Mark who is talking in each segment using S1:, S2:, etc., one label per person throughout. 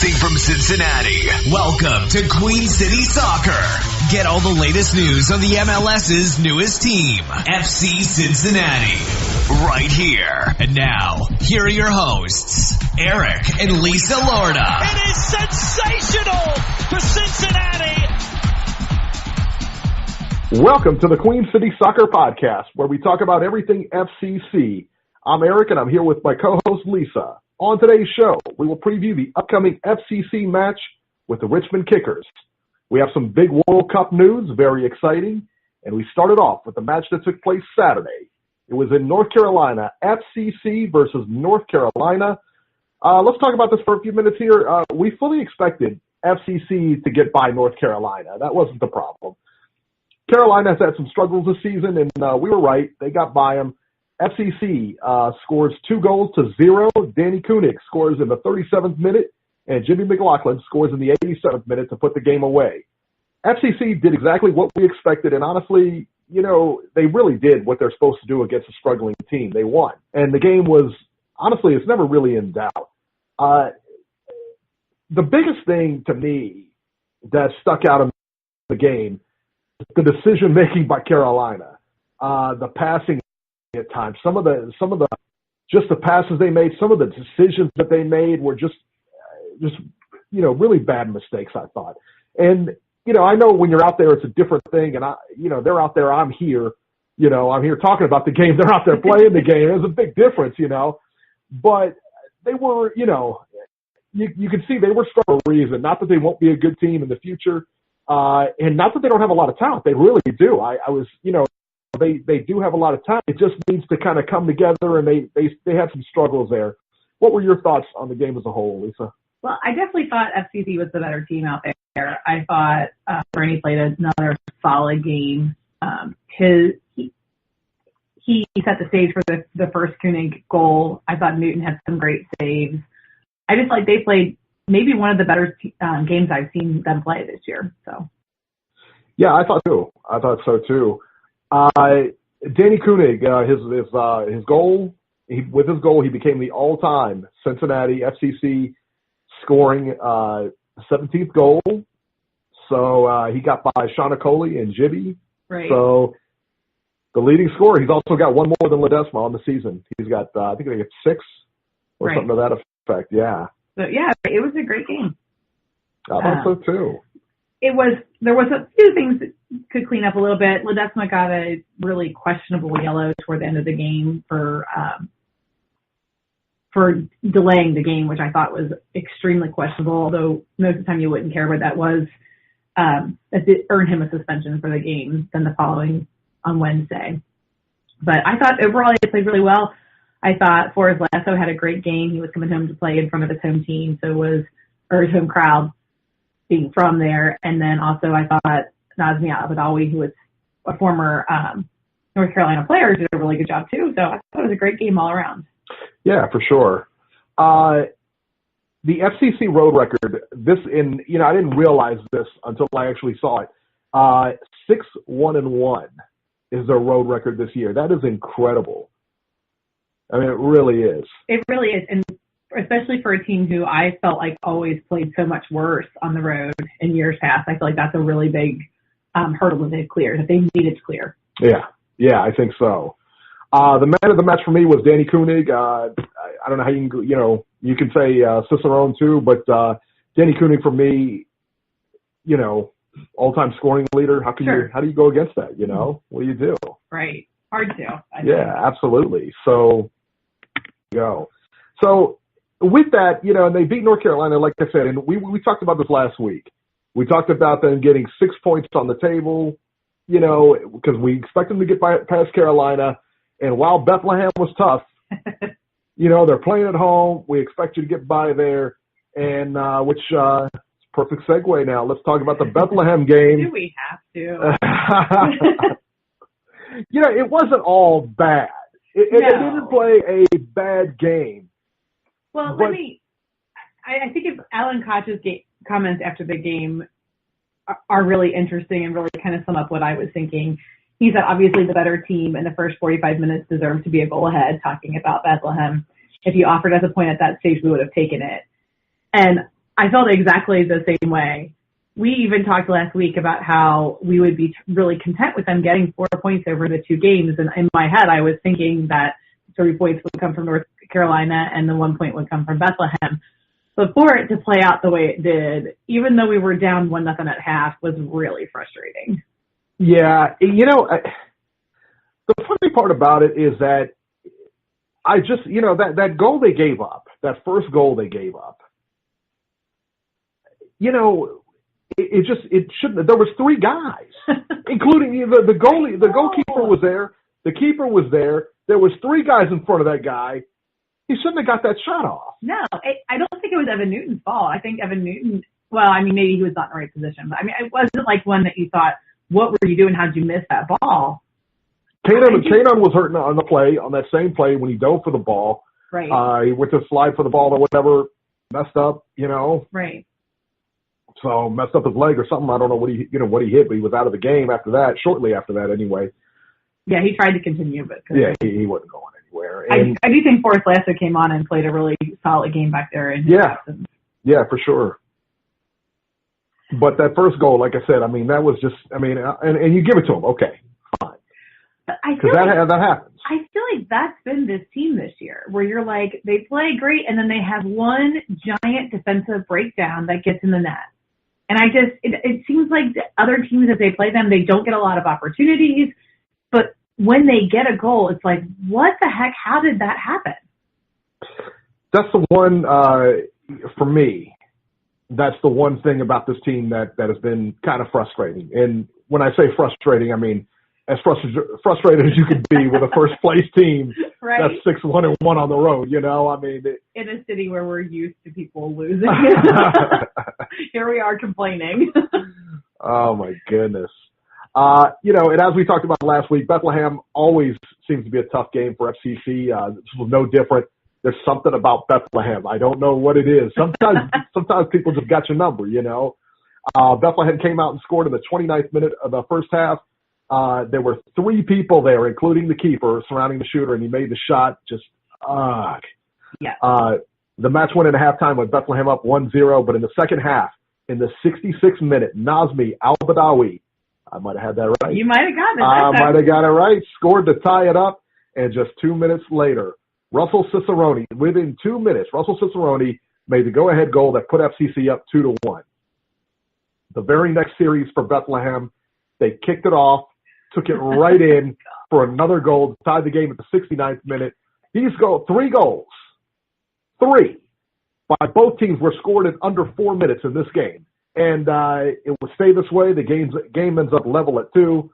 S1: Broadcasting from Cincinnati, welcome to Queen City Soccer. Get all the latest news on the MLS's newest team, FC Cincinnati, right here. And now, here are your hosts, Eric and Lisa Lorta.
S2: It is sensational for Cincinnati.
S3: Welcome to the Queen City Soccer Podcast, where we talk about everything FCC. I'm Eric, and I'm here with my co-host, Lisa. On today's show, we will preview the upcoming FCC match with the Richmond Kickers. We have some big World Cup news, very exciting, and we started off with the match that took place Saturday. It was in North Carolina, FCC versus North Carolina. Let's talk about this for a few minutes here. We fully expected FCC to get by North Carolina. That wasn't the problem. Carolina has had some struggles this season, and we were right. They got by them. FCC scores 2-0. Danny Koenig scores in the 37th minute, and Jimmy McLaughlin scores in the 87th minute to put the game away. FCC did exactly what we expected, and honestly, they really did what they're supposed to do against a struggling team. They won. And the game was, honestly, it's never really in doubt. The biggest thing to me that stuck out in the game, the decision-making by Carolina, the passing at times, some of the just the passes they made, some of the decisions that they made were just really bad mistakes, I thought. And I know when you're out there it's a different thing, and they're out there, I'm here, I'm here talking about the game, they're out there playing the game. There's a big difference, but they were, you can see they were strong for a reason. Not that they won't be a good team in the future, and not that they don't have a lot of talent. They really do. They do have a lot of talent. It just needs to kind of come together, and they had some struggles there. What were your thoughts on the game as a whole, Lisa?
S4: Well, I definitely thought FCC was the better team out there. I thought Bernie played another solid game. He set the stage for the first Koenig goal. I thought Newton had some great saves. I just like they played maybe one of the better games I've seen them play this year. So. Yeah,
S3: I thought so too. Danny Koenig, his goal, with his goal, he became the all-time Cincinnati FCC scoring 17th goal. So he got by Sean Coley and Jibby.
S4: Right.
S3: So the leading scorer, he's also got one more than Ledesma on the season. He's got, I think they get 6 or something to that effect. Yeah.
S4: So yeah, it was a great game.
S3: I thought so too.
S4: There was a few things that could clean up a little bit. Ledesma got a really questionable yellow toward the end of the game for delaying the game, which I thought was extremely questionable, although most of the time you wouldn't care what that was. It did earn him a suspension for the game then the following on Wednesday. But I thought overall he played really well. I thought Forrest Lasso had a great game. He was coming home to play in front of his home team, his home crowd, being from there. And then also I thought Nazmi Al-Badawi, who was a former North Carolina player, did a really good job too. So I thought it was a great game all around. Yeah,
S3: for sure. The FCC road record, I didn't realize this until I actually saw it. 6-1-1 is their road record this year. That is incredible. I mean, it really is. It
S4: really is. And especially for a team who I felt like always played so much worse on the road in years past. I feel like that's a really big hurdle that they've cleared, that they needed to clear.
S3: Yeah, I think so. The man of the match for me was Danny Koenig. I don't know how you can, you can say Cicerone too, but Danny Koenig for me, all-time scoring leader. How do you go against that? What do you do?
S4: Right, hard to.
S3: Yeah, absolutely. So, go. So with that, and they beat North Carolina, like I said, and we talked about this last week. We talked about them getting 6 points on the table, because we expect them to get past Carolina. And while Bethlehem was tough, they're playing at home. We expect you to get by there, and which perfect segue now. Let's talk about the Bethlehem game.
S4: Do we have to?
S3: It wasn't all bad. They didn't play a bad game.
S4: Well, I think if Alan Koch's comments after the game are really interesting and really kind of sum up what I was thinking. He said obviously the better team in the first 45 minutes deserved to be a goal ahead, talking about Bethlehem. If you offered us a point at that stage, we would have taken it. And I felt exactly the same way. We even talked last week about how we would be really content with them getting 4 points over the 2 games. And in my head, I was thinking that 3 points would come from North Carolina and the 1 point would come from Bethlehem. But for it to play out the way it did, even though we were down 1-0 at half, was really frustrating.
S3: Yeah, the funny part about it is that I just, that goal they gave up, that first goal they gave up, it shouldn't. There was 3 guys, including the goalie. The goalkeeper was there. The keeper was there. There was 3 guys in front of that guy. He shouldn't have got that shot off.
S4: No, I don't think it was Evan Newton's fault. I think Evan Newton. Well, I mean, maybe he was not in the right position, but I mean, it wasn't like one that you thought, "What were you doing? How'd you miss that ball?"
S3: Kanon was hurting on the play, on that same play when he dove for the ball.
S4: Right.
S3: He went to slide for the ball or whatever, messed up,
S4: Right.
S3: So messed up his leg or something. I don't know what he hit, but he was out of the game after that, shortly after that anyway.
S4: Yeah, he tried to continue, but
S3: yeah, he wasn't going anywhere.
S4: And I do think Forrest Lasser came on and played a really solid game back there.
S3: Yeah, for sure. But that first goal, like I said, I mean, that was just, and you give it to him, okay, fine. Because that happens.
S4: I feel like that's been this team this year, where you're like, they play great, and then they have one giant defensive breakdown that gets in the net. And it seems like the other teams, as they play them, they don't get a lot of opportunities. But when they get a goal, it's like, what the heck? How did that happen?
S3: That's the one, for me, that's the one thing about this team that has been kind of frustrating. And when I say frustrating, I mean as frustrated as you could be with a first-place team
S4: right.
S3: that's 6-1-1 on the road, I mean.
S4: In a city where we're used to people losing. Here we are complaining.
S3: Oh, my goodness. And as we talked about last week, Bethlehem always seems to be a tough game for FCC. This was no different. There's something about Bethlehem. I don't know what it is. Sometimes people just got your number, Bethlehem came out and scored in the 29th minute of the first half. There were 3 people there, including the keeper, surrounding the shooter, and he made the shot. Just,
S4: yeah.
S3: The match went into halftime with Bethlehem up 1-0, but in the second half, in the 66th minute, Nazmi Al-Badawi, I might have had that right.
S4: You might have gotten it.
S3: I might have got it right. Scored to tie it up, and just 2 minutes later, Russell Cicerone, within 2 minutes, Russell Cicerone made the go-ahead goal that put FCC up 2-1. The very next series for Bethlehem, they kicked it off, took it right in for another goal, tied the game at the 69th minute. These 3 goals, 3 by both teams were scored in under 4 minutes in this game. And it will stay this way. The game ends up level at 2.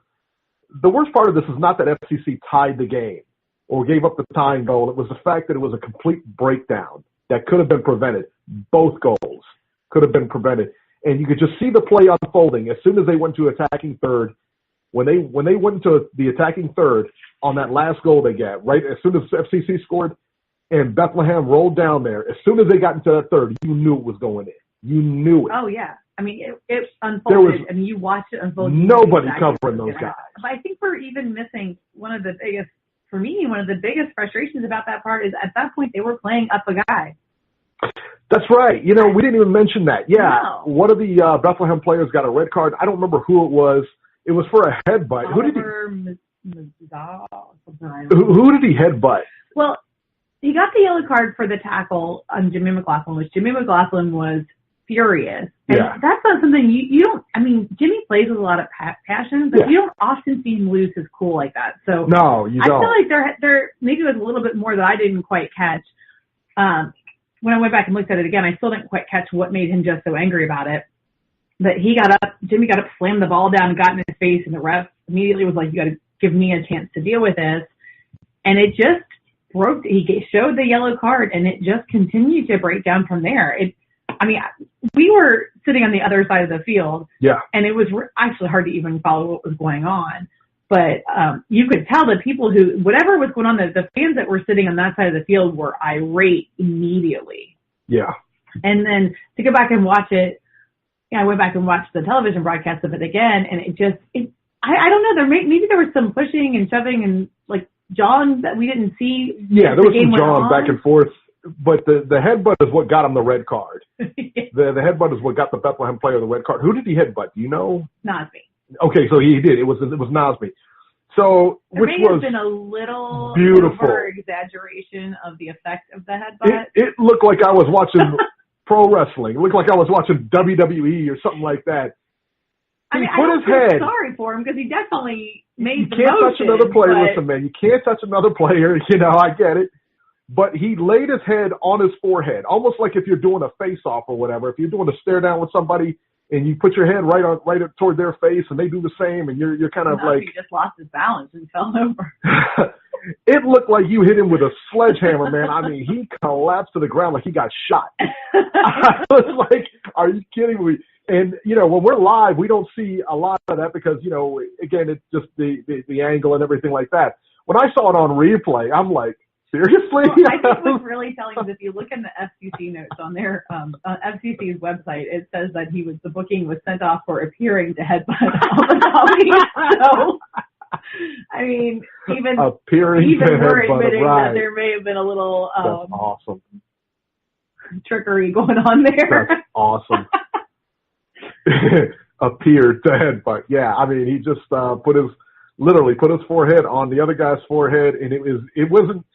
S3: The worst part of this is not that FCC tied the game or gave up the tying goal. It was the fact that it was a complete breakdown that could have been prevented. Both goals could have been prevented. And you could just see the play unfolding as soon as they went to attacking third. When they went into the attacking third on that last goal they got, right as soon as FCC scored and Bethlehem rolled down there, as soon as they got into that third, you knew it was going in. You knew it.
S4: Oh, yeah. I mean, it unfolded. You watched it unfold.
S3: Nobody covering those guys.
S4: But I think we're even missing one of the biggest frustrations about that part is at that point they were playing up a guy.
S3: That's right. We didn't even mention that. Yeah.
S4: No.
S3: One of the Bethlehem players got a red card. I don't remember who it was. It was for a headbutt. Who did he headbutt?
S4: Well, he got the yellow card for the tackle on Jimmy McLaughlin, which Jimmy McLaughlin was furious. And that's not something you don't, I mean, Jimmy plays with a lot of passion, but you don't often see him lose his cool like that. So
S3: no, you don't.
S4: I feel like there maybe was a little bit more that I didn't quite catch. When I went back and looked at it again, I still didn't quite catch what made him just so angry about it. But Jimmy got up, slammed the ball down, got in his face, and the ref immediately was like, you got to give me a chance to deal with this. And it just broke. He showed the yellow card, and it just continued to break down from there. We were sitting on the other side of the field, and it was actually hard to even follow what was going on. But you could tell the people whatever was going on, the fans that were sitting on that side of the field were irate immediately.
S3: Yeah.
S4: And then to go back and watch it, I went back and watched the television broadcast of it again, and I don't know, maybe there was some pushing and shoving and like jawing that we didn't see.
S3: Yeah, there was some jawing back and forth, but the headbutt is what got him the red card. The The headbutt is what got the Bethlehem player the red card. Who did he headbutt? Do you know?
S4: Nasmi.
S3: Okay, so he did. It was Nasmi. So,
S4: there
S3: which
S4: may
S3: was
S4: have been a little
S3: beautiful
S4: over-exaggeration of the effect of the headbutt.
S3: It looked like I was watching pro wrestling. It looked like I was watching WWE or something like that.
S4: I
S3: put his head.
S4: Sorry for him because he definitely made the motion.
S3: You can't touch another player.
S4: But...
S3: Listen, man, you can't touch another player. I get it. But he laid his head on his forehead, almost like if you're doing a face-off or whatever. If you're doing a stare down with somebody and you put your head right up toward their face and they do the same and you're kind of like...
S4: He just lost his balance and fell over.
S3: It looked like you hit him with a sledgehammer, man. I mean, he collapsed to the ground like he got shot. I was like, are you kidding me? And, when we're live, we don't see a lot of that because, again, it's just the angle and everything like that. When I saw it on replay, I'm like, seriously?
S4: Well, I think what's really telling is if you look in the FCC notes on their FCC's website, it says that the booking was sent off for appearing to headbutt Al-Badawi. So, I mean, even we're admitting that there may have been a little
S3: That's awesome.
S4: trickery going on there.
S3: That's awesome. Appeared to headbutt. Yeah, I mean, he just put his forehead on the other guy's forehead, and it wasn't.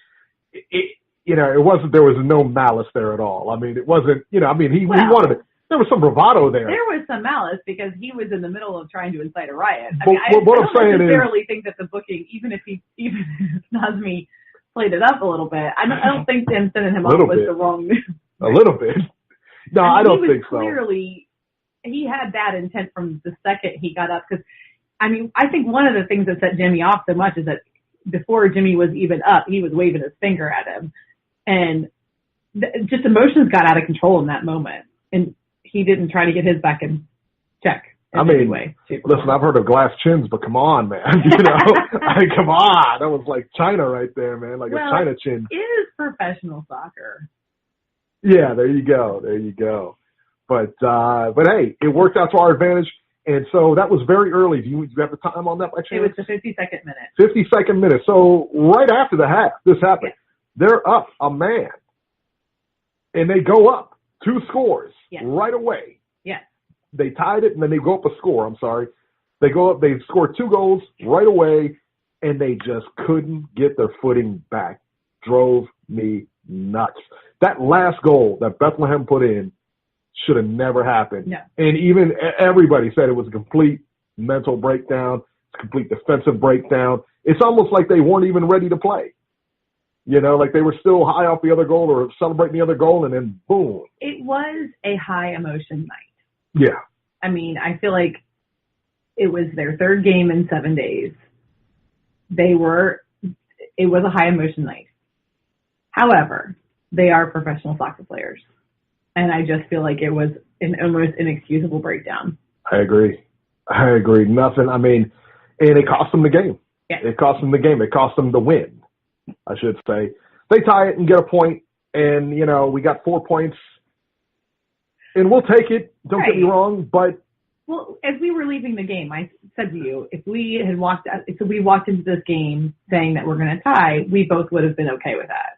S3: There was no malice there at all. I mean, it wasn't, he wanted it. There was some bravado there.
S4: There was some malice because he was in the middle of trying to incite a riot.
S3: I don't
S4: necessarily think that the booking, even if Nazmi played it up a little bit, I don't think them sending him off was the wrong move.
S3: A little bit. No, I don't think so.
S4: Clearly, he had bad intent from the second he got up because, I think one of the things that set Jimmy off so much is that before Jimmy was even up, he was waving his finger at him. And just emotions got out of control in that moment. And he didn't try to get his back in check. Listen, I've heard of glass chins, but come on, man. Come on. That was like China right there, man. Like a China chin. It is professional soccer.
S3: Yeah, there you go. But hey, it worked out to our advantage. And so that was very early. Do you have the time on that by chance?
S4: It was the 52nd minute.
S3: 52nd minute. So right after the half, this happened. Yes. They're up a man. And they go up 2 scores right away.
S4: Yes.
S3: They tied it, and then they go up a score. I'm sorry. They go up. They scored 2 goals right away, and they just couldn't get their footing back. Drove me nuts. That last goal that Bethlehem put in should have never happened.
S4: No.
S3: And even everybody said it was a complete mental breakdown, a complete defensive breakdown. It's almost like they weren't even ready to play. Like they were still high off the other goal or celebrating the other goal, and then boom.
S4: It was a high emotion night.
S3: Yeah.
S4: I feel like it was their 3rd game in 7 days. It was a high emotion night. However, they are professional soccer players. And I just feel like it was an almost inexcusable breakdown.
S3: I agree. Nothing. And it cost them the game.
S4: Yeah.
S3: It cost them the game. It cost them the win, I should say. They tie it and get a point, and, we got 4 points. And we'll take it. Don't get me wrong, but...
S4: Well, as we were leaving the game, I said to you, if we walked into this game saying that we're going to tie, we both would have been okay with that.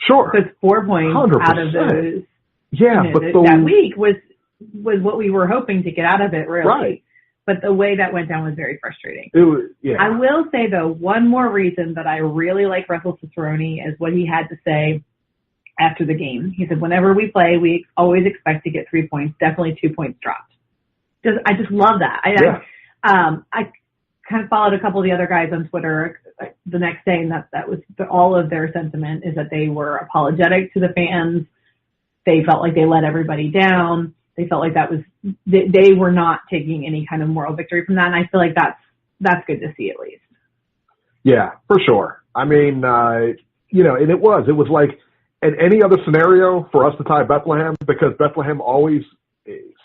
S3: Sure.
S4: Because 4 points
S3: 100%.
S4: out of those...
S3: Yeah, but
S4: that week was what we were hoping to get out of it, really.
S3: Right.
S4: But the way that went down was very frustrating.
S3: It was, yeah.
S4: I will say, though, one more reason that I really like Russell Cicerone is what he had to say after the game. He said, whenever we play, we always expect to get 3 points, definitely 2 points dropped. I just love that. I kind of followed a couple of the other guys on Twitter the next day, and that was all of their sentiment is that they were apologetic to the fans. They felt like they let everybody down. They felt like they were not taking any kind of moral victory from that. And I feel like that's good to see at least.
S3: Yeah, for sure. And it was like in any other scenario for us to tie Bethlehem because Bethlehem always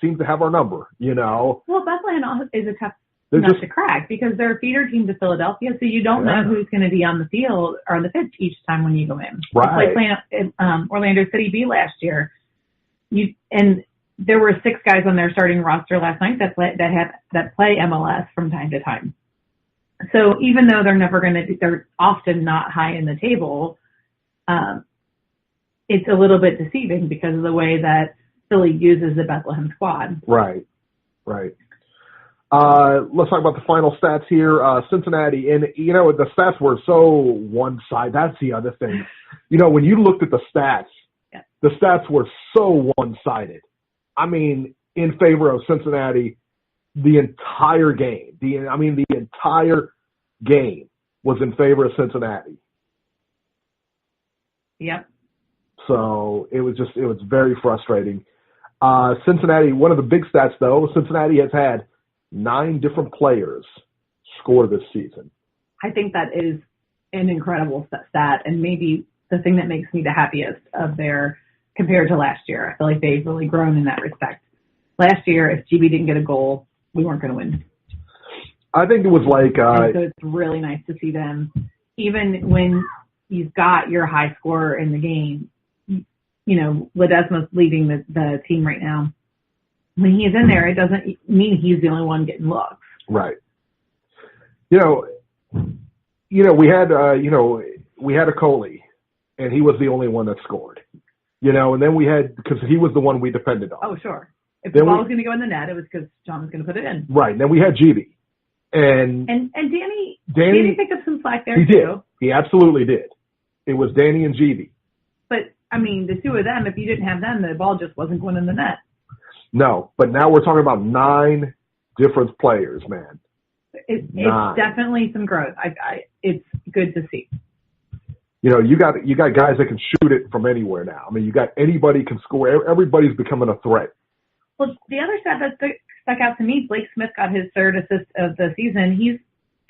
S3: seems to have our number, Well,
S4: Bethlehem is a tough nut to crack because they're a feeder team to Philadelphia, so you don't know who's going to be on the field or on the pitch each time when you go in.
S3: Right.
S4: They played Orlando City B last year. And there were 6 guys on their starting roster last night that play MLS from time to time. So even though they're often not high in the table, it's a little bit deceiving because of the way that Philly uses the Bethlehem squad.
S3: Right. Let's talk about the final stats here. Cincinnati, and the stats were so one-sided. That's the other thing. When you looked at the stats, the stats were so one-sided. I mean, in favor of Cincinnati, the entire game. The entire game was in favor of Cincinnati.
S4: Yep.
S3: So it was very frustrating. Cincinnati, one of the big stats though, Cincinnati has had 9 different players score this season.
S4: I think that is an incredible stat, and maybe the thing that makes me the happiest of their compared to last year. I feel like they've really grown in that respect. Last year, if GB didn't get a goal, we weren't going to win.
S3: I think it was like...
S4: so it's really nice to see them, even when you've got your high scorer in the game. Ledesma's leading the team right now. When he's in there, it doesn't mean he's the only one getting looks.
S3: Right. We had a Coley, and he was the only one that scored. And then we had, because he was the one we depended on.
S4: Oh, sure. If the ball was going to go in the net, it was because John was going to put it in.
S3: Right. And then we had GB. And
S4: Danny picked up some slack there,
S3: he
S4: too.
S3: He did. He absolutely did. It was Danny and GB.
S4: But, the two of them, if you didn't have them, the ball just wasn't going in the net.
S3: No, but now we're talking about 9 different players, man.
S4: It's definitely some growth. It's good to see.
S3: You got guys that can shoot it from anywhere now. You got anybody can score. Everybody's becoming a threat.
S4: Well, the other stat that stuck out to me, Blake Smith got his 3rd assist of the season. He's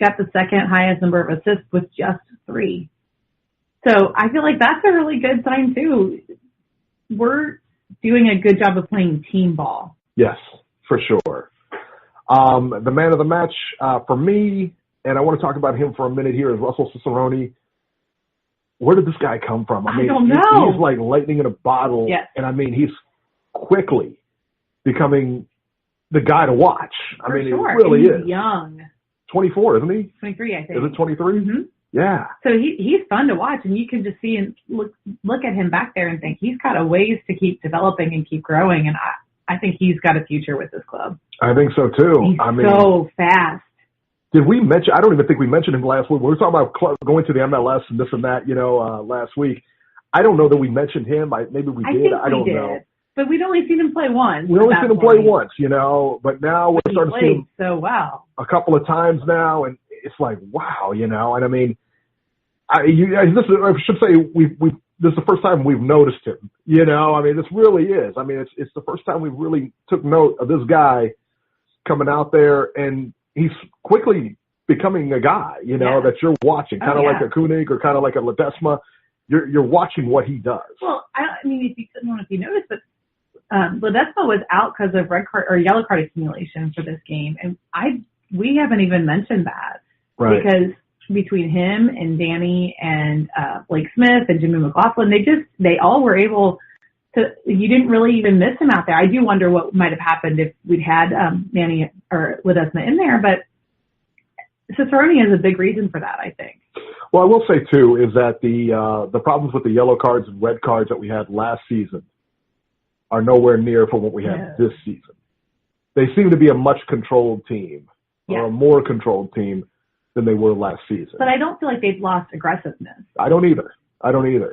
S4: got the 2nd highest number of assists with just 3. So I feel like that's a really good sign too. We're doing a good job of playing team ball.
S3: Yes, for sure. The man of the match for me, and I want to talk about him for a minute here, is Russell Cicerone. Where did this guy come from?
S4: I don't know.
S3: He's like lightning in a bottle.
S4: Yes.
S3: And he's quickly becoming the guy to watch.
S4: For sure.
S3: It really
S4: he's
S3: is.
S4: Young.
S3: 24, isn't he?
S4: 23, I think.
S3: Is it 23?
S4: Mm-hmm.
S3: Yeah.
S4: So he's fun to watch, and you can just see and look at him back there and think he's got a ways to keep developing and keep growing, and I think he's got a future with this club.
S3: I think so too.
S4: He's so fast.
S3: Did we mention? I don't even think we mentioned him last week. We were talking about going to the MLS and this and that, last week. I don't know that we mentioned him. Maybe we did. I don't know.
S4: But we'd only seen him play once.
S3: We only seen him play once, But now we're starting to see him
S4: so well
S3: a couple of times now, and it's like, wow, And I should say this is the first time we've noticed him. This really is. It's the first time we really took note of this guy coming out there, and he's quickly becoming a guy, that you're watching, kind of like a Koenig or kind of like a Ledesma. You're watching what he does.
S4: Well, I don't know if you noticed, but Ledesma was out because of red card or yellow card accumulation for this game, and we haven't even mentioned that,
S3: right?
S4: Because between him and Danny and Blake Smith and Jimmy McLaughlin, they all were able to. You didn't really even miss him out there. I do wonder what might have happened if we'd had Manny or Ledesma in there, but Cicerone is a big reason for that, I think.
S3: Well, I will say too is that the problems with the yellow cards and red cards that we had last season are nowhere near for what we have this season. They seem to be a much controlled team, or a more controlled team than they were last season.
S4: But I don't feel like they've lost aggressiveness.
S3: I don't either.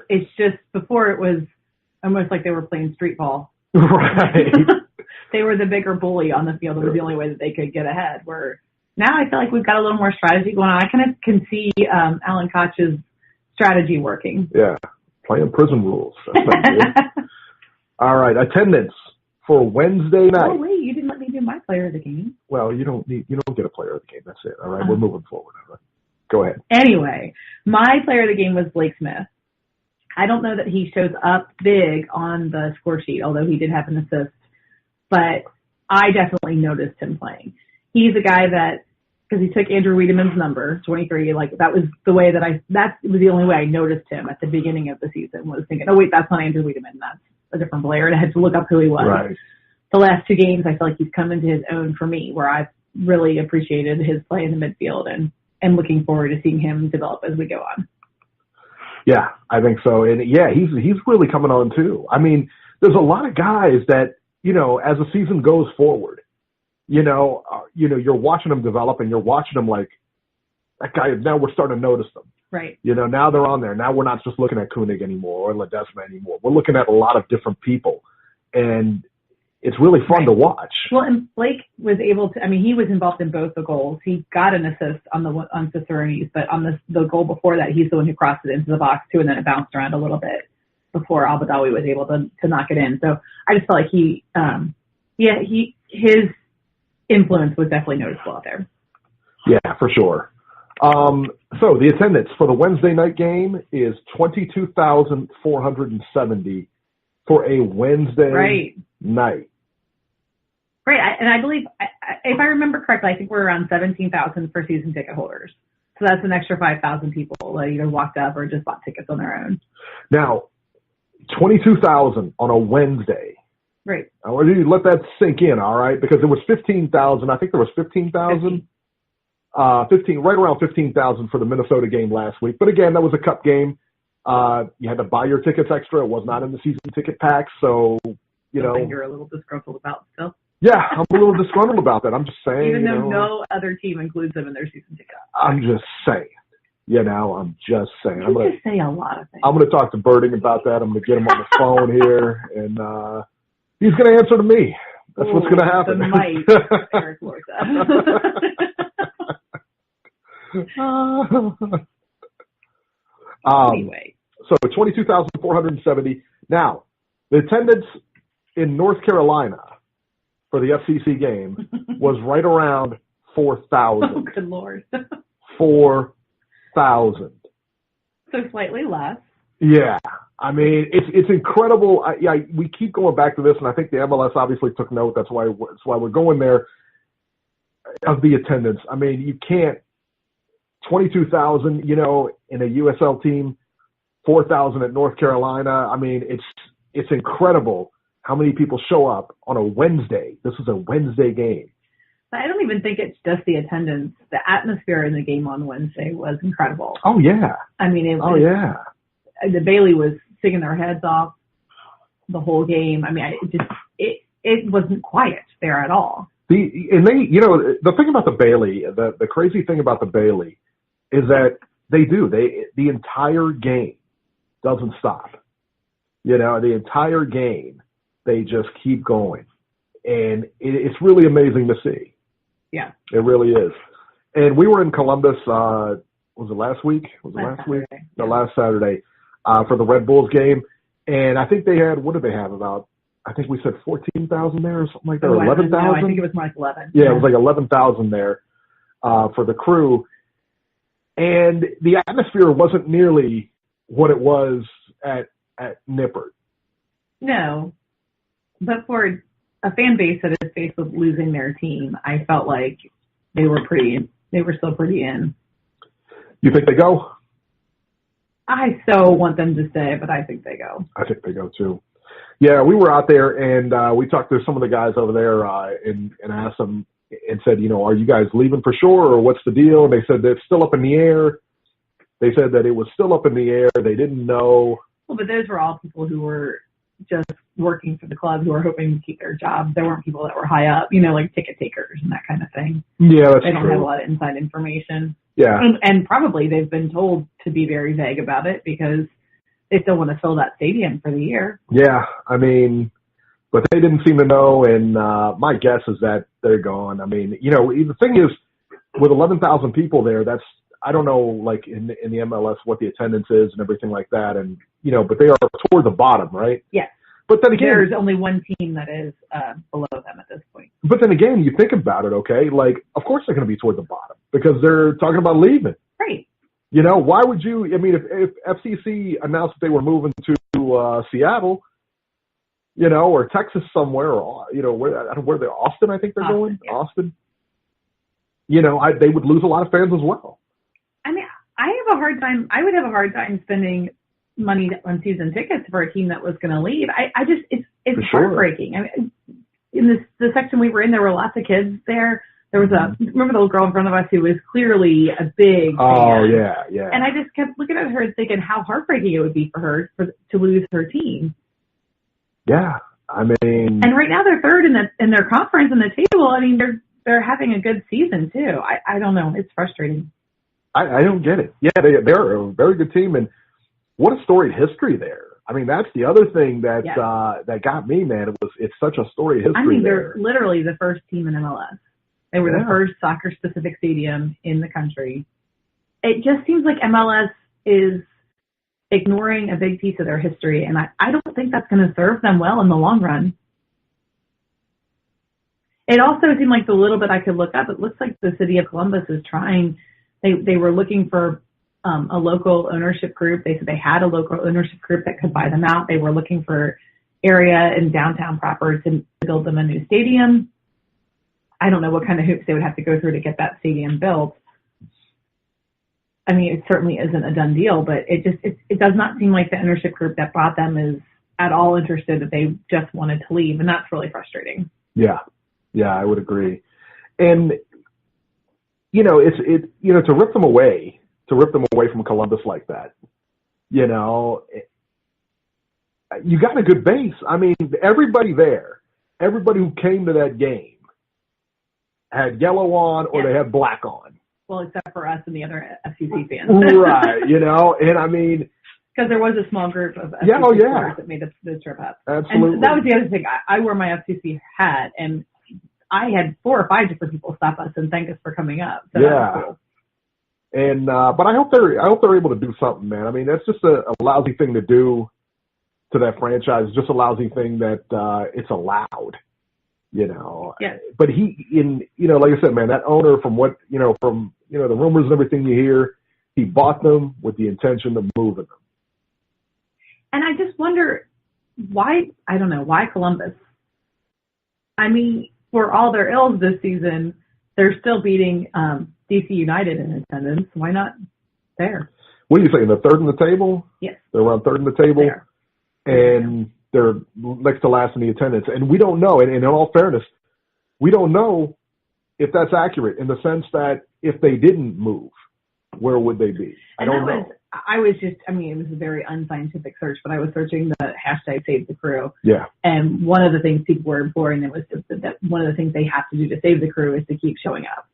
S4: It's just before it was almost like they were playing street ball.
S3: Right.
S4: They were the bigger bully on the field. It was the only way that they could get ahead. Where now I feel like we've got a little more strategy going on. I kind of can see Alan Koch's strategy working.
S3: Yeah, playing prison rules. That's not good. All right, attendance for Wednesday night.
S4: Oh wait, you didn't let me do my player of the game.
S3: Well, you don't get a player of the game. That's it. All right, we're moving forward. All right. Go ahead.
S4: Anyway, my player of the game was Blake Smith. I don't know that he shows up big on the score sheet, although he did have an assist, but I definitely noticed him playing. He's a guy that, because he took Andrew Wiedemann's number, 23, that was the way that was the only way I noticed him at the beginning of the season, was thinking, oh wait, that's not Andrew Wiedemann, that's a different player, and I had to look up who he was.
S3: Right.
S4: The last 2 games, I feel like he's come into his own for me, where I've really appreciated his play in the midfield and looking forward to seeing him develop as we go on.
S3: Yeah, I think so. And yeah, he's really coming on too. There's a lot of guys that as the season goes forward, you're watching them develop and you're watching them like that guy. Now we're starting to notice them.
S4: Right.
S3: Now they're on there. Now we're not just looking at Koenig anymore or Ledesma anymore. We're looking at a lot of different people, and it's really fun to watch.
S4: Well, and Blake was able to. I mean, he was involved in both the goals. He got an assist on Ciceroni's, but on the goal before that, he's the one who crossed it into the box too, and then it bounced around a little bit before Al-Badawi was able to knock it in. So I just felt like his influence was definitely noticeable out there.
S3: Yeah, for sure. So the attendance for the Wednesday night game is 22,470 for a Wednesday night.
S4: Right, and I believe, if I remember correctly, I think we're around 17,000 for season ticket holders. So that's an extra 5,000 people that either walked up or just bought tickets on their own.
S3: Now, 22,000 on a Wednesday.
S4: Right.
S3: I want you to let that sink in, all right? Because there was 15,000. I think there was 15,000. 15, right around 15,000 for the Minnesota game last week. But again, that was a cup game. You had to buy your tickets extra. It was not in the season ticket pack. So,
S4: You're a little disgruntled about still.
S3: Yeah, I'm a little disgruntled about that. I'm just saying.
S4: Even though no other team includes them in their season ticket.
S3: I'm just saying. I'm just saying.
S4: I'm going to say a lot of things.
S3: I'm going to talk to Birding about that. I'm going to get him on the phone here, and he's going to answer to me. That's what's going to happen.
S4: Eric Lorta. Anyway.
S3: So 22,470. Now, the attendance in North Carolina for the FCC game was right around 4,000.
S4: Oh, good Lord.
S3: 4,000.
S4: So slightly less.
S3: Yeah. I mean, it's incredible. We keep going back to this, and I think the MLS obviously took note. That's why we're going there, of the attendance. I mean, you can't, 22,000, in a USL team, 4,000 at North Carolina. I mean, it's incredible how many people show up on a Wednesday. This is a Wednesday game.
S4: I don't even think it's just the attendance. The atmosphere in the game on Wednesday was incredible.
S3: Oh, yeah.
S4: I mean, the Bailey was singing their heads off the whole game. I mean, it wasn't quiet there at all.
S3: The thing about the Bailey, the crazy thing about the Bailey is that the entire game doesn't stop. The entire game, they just keep going. And it's really amazing to see.
S4: Yeah.
S3: It really is. And we were in Columbus, was it last week? Last Saturday, for the Red Bulls game. And I think they had, what did they have, about, I think we said 14,000 there or something like that, or 11,000?
S4: No, I think it was more like 11.
S3: Yeah, it was like 11,000 there for the crew. And the atmosphere wasn't nearly what it was at Nippert.
S4: No. But for a fan base that is faced with losing their team, I felt like they were still pretty in.
S3: You think they go?
S4: I so want them to stay, but I think they go.
S3: I think they go too. Yeah, we were out there and we talked to some of the guys over there and asked them and said, are you guys leaving for sure or what's the deal? And they said that it's still up in the air. They said that it was still up in the air. They didn't know.
S4: Well, but those were all people who were just working for the club who were hoping to keep their jobs. There weren't people that were high up, like ticket takers and that kind of thing.
S3: Yeah, that's true.
S4: They don't have a lot of inside information.
S3: Yeah.
S4: And probably they've been told to be very vague about it because they still want to fill that stadium for the year.
S3: Yeah, I mean, but they didn't seem to know, and my guess is that they're gone. I mean, the thing is, with 11,000 people there, that's, I don't know, like in the MLS what the attendance is and everything like that, and but they are toward the bottom, right?
S4: Yeah.
S3: But then again,
S4: there's only one team that is below them at this point.
S3: But then again, you think about it, okay? Like, of course they're going to be toward the bottom because they're talking about leaving.
S4: Right.
S3: Why would you? I mean, if FCC announced that they were moving to Seattle, or Texas somewhere, or where they're Austin, I think they're going.
S4: Yeah.
S3: Austin. They would lose a lot of fans as well.
S4: I mean, I would have a hard time spending money on season tickets for a team that was going to leave. It's heartbreaking. I mean, in the section we were in, there were lots of kids there. There was remember the little girl in front of us who was clearly a big fan.
S3: Yeah.
S4: And I just kept looking at her and thinking how heartbreaking it would be for her to lose her team.
S3: Yeah. I mean,
S4: and right now they're third in their conference in the table. I mean, they're having a good season too. I don't know. It's frustrating.
S3: I don't get it. Yeah, they're a very good team, and what a storied history there. I mean, that's the other thing that that got me, man. It's such a storied history.
S4: I mean,
S3: there.
S4: they're literally the first team in MLS. They were the first soccer-specific stadium in the country. It just seems like MLS is ignoring a big piece of their history, and I don't think that's going to serve them well in the long run. It also seemed like the little bit I could look up, it looks like the city of Columbus is trying. They were looking for a local ownership group. They said they had a local ownership group that could buy them out. They were looking for area in downtown proper to build them a new stadium. I don't know what kind of hoops they would have to go through to get that stadium built. I mean, it certainly isn't a done deal, but it does not seem like the ownership group that bought them is at all interested, that they just wanted to leave, and that's really frustrating.
S3: Yeah, I would agree. And to rip them away from Columbus like that, you got a good base. I mean, everybody who came to that game had yellow on or they had black on.
S4: Well, except for us and the other FCC fans.
S3: Right, and I mean...
S4: Because there was a small group of FCC players that made the trip up.
S3: Absolutely.
S4: And that was the other thing. I wore my FCC hat, and I had 4 or 5 different people stop us and thank us for coming up. So that was cool.
S3: And but I hope they're able to do something, man. I mean, that's just a lousy thing to do to that franchise. It's just a lousy thing that it's allowed.
S4: Yeah.
S3: But like I said, man, that owner, from the rumors and everything you hear, he bought them with the intention of moving them.
S4: And I just wonder why Columbus? I mean, for all their ills this season, they're still beating DC United in attendance. Why not there?
S3: What are you saying? They're third in the table?
S4: Yes.
S3: They're around third in the table. And they're next to last in the attendance. And we don't know, and in all fairness, we don't know if that's accurate, in the sense that if they didn't move, where would they be? I don't know. It was a very unscientific search, but I was searching the hashtag Save the Crew. Yeah. And one of the things people were imploring them was just that one of the things they have to do to save the crew is to keep showing up.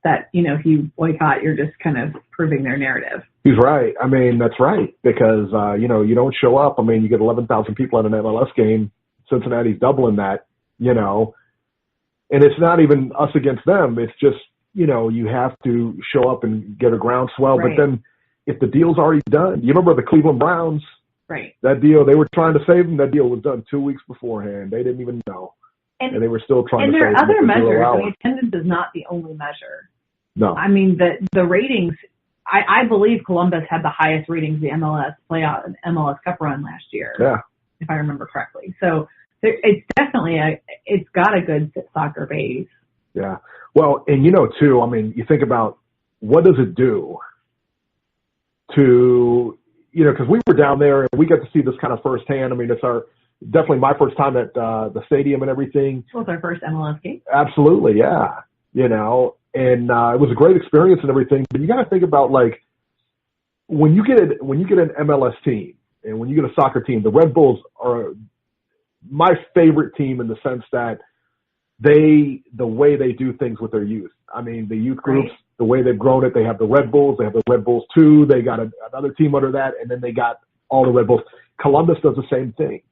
S3: That, if you boycott, you're just kind of proving their narrative. He's right. I mean, that's right. Because, you don't show up. I mean, you get 11,000 people at an MLS game. Cincinnati's doubling that, And it's not even us against them. It's just, you have to show up and get a groundswell. Right. But then if the deal's already done, you remember the Cleveland Browns? Right. That deal, they were trying to save them. That deal was done 2 weeks beforehand. They didn't even know. And they were still trying to save them. And there are other measures. The attendance is not the only measure. No. I mean, the ratings, I believe Columbus had the highest ratings the MLS playoff and MLS Cup run last year. Yeah. If I remember correctly. So it's definitely it's got a good soccer base. Yeah. Well, and too, I mean, you think about what does it do to, because we were down there and we got to see this kind of firsthand. I mean, it's definitely my first time at the stadium and everything. It was our first MLS game. Absolutely. Yeah. And it was a great experience and everything, but you got to think about, like, when you get an MLS team and when you get a soccer team, the Red Bulls are my favorite team in the sense that the way they do things with their youth. I mean, the youth groups, the way they've grown it, they have the Red Bulls, they have the Red Bulls 2, they got another team under that, and then they got all the Red Bulls. Columbus does the same thing.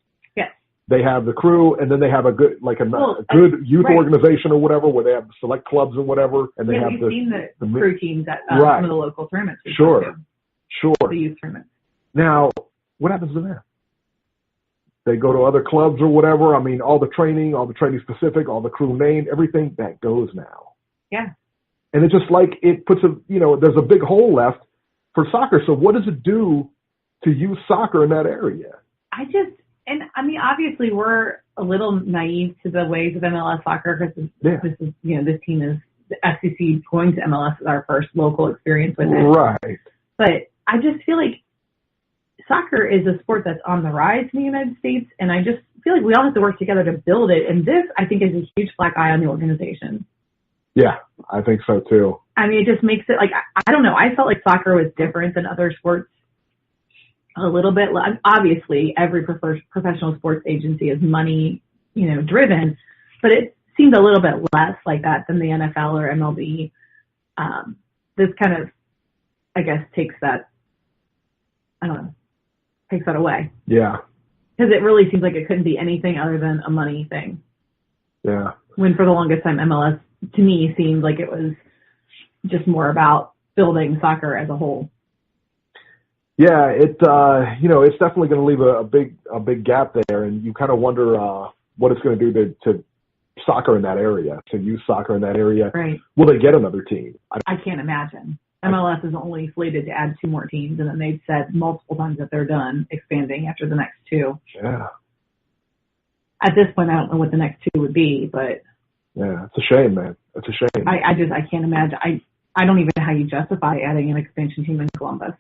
S3: They have the crew, and then they have a good, good youth organization or whatever, where they have select clubs or whatever, and they have we've seen the crew teams at some of the local tournaments. Sure. The youth tournaments. Now, what happens to them? They go to other clubs or whatever. I mean, all the training specific, all the crew name, everything that goes now. Yeah. And it's just like it puts there's a big hole left for soccer. So what does it do to youth soccer in that area? And I mean, obviously, we're a little naive to the ways of MLS soccer because this team is the FCC going to MLS is our first local experience with it. Right. But I just feel like soccer is a sport that's on the rise in the United States, and I just feel like we all have to work together to build it. And this, I think, is a huge black eye on the organization. Yeah, I think so too. I mean, it just makes it like I don't know. I felt like soccer was different than other sports
S4: a little bit. Obviously, every professional sports agency is money, driven, but it seemed a little bit less like that than the NFL or MLB. This kind of, I guess, takes that away.
S3: Yeah.
S4: Because it really seems like it couldn't be anything other than a money thing.
S3: Yeah.
S4: When for the longest time, MLS, to me, seemed like it was just more about building soccer as a whole.
S3: Yeah, it's definitely going to leave a big gap there, and you kind of wonder what it's going to do to soccer in that area, to youth soccer in that area.
S4: Right.
S3: Will they get another team?
S4: I can't imagine. MLS is only slated to add 2 more teams, and then they've said multiple times that they're done expanding after the next 2.
S3: Yeah.
S4: At this point, I don't know what the next 2 would be, but
S3: yeah, it's a shame, man. It's a shame.
S4: I can't imagine. I don't even know how you justify adding an expansion team in Columbus.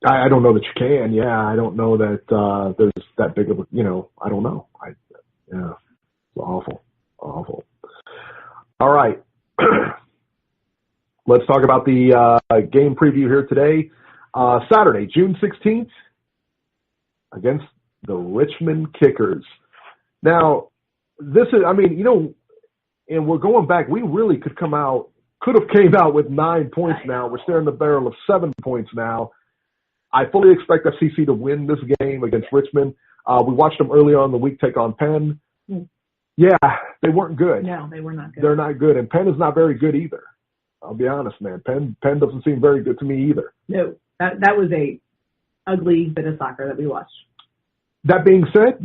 S3: I don't know that you can. Yeah, I don't know that there's that big of a, I don't know. Yeah, it's awful. All right. Let's talk about the game preview here today. Saturday, June 16th, against the Richmond Kickers. Now, this is, and we're going back, we really could have came out with 9 points now. We're staring the barrel of 7 points now. I fully expect FCC to win this game against Richmond. We watched them earlier on in the week take on Penn. Yeah, they weren't good.
S4: No, they were not good.
S3: They're not good, and Penn is not very good either. I'll be honest, man. Penn doesn't seem very good to me either.
S4: No, that was a ugly bit of soccer that we watched.
S3: That being said,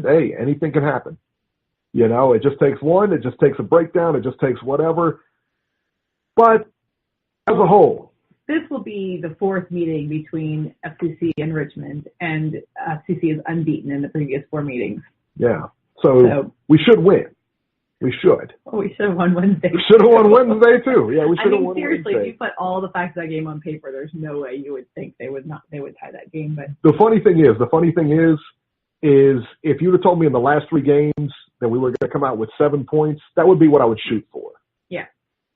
S3: hey, anything can happen. It just takes one. It just takes a breakdown. It just takes whatever. But as a whole,
S4: this will be the 4th meeting between FCC and Richmond, and FCC is unbeaten in the previous 4 meetings.
S3: Yeah. So we should win. We should.
S4: Oh, we should have won Wednesday.
S3: We should have won Wednesday too. Yeah, we should have won
S4: seriously,
S3: Wednesday.
S4: if you put all the facts of that game on paper, there's no way you would think they would tie that game. But
S3: the funny thing is if you would have told me in the last 3 games that we were going to come out with 7 points, that would be what I would shoot for.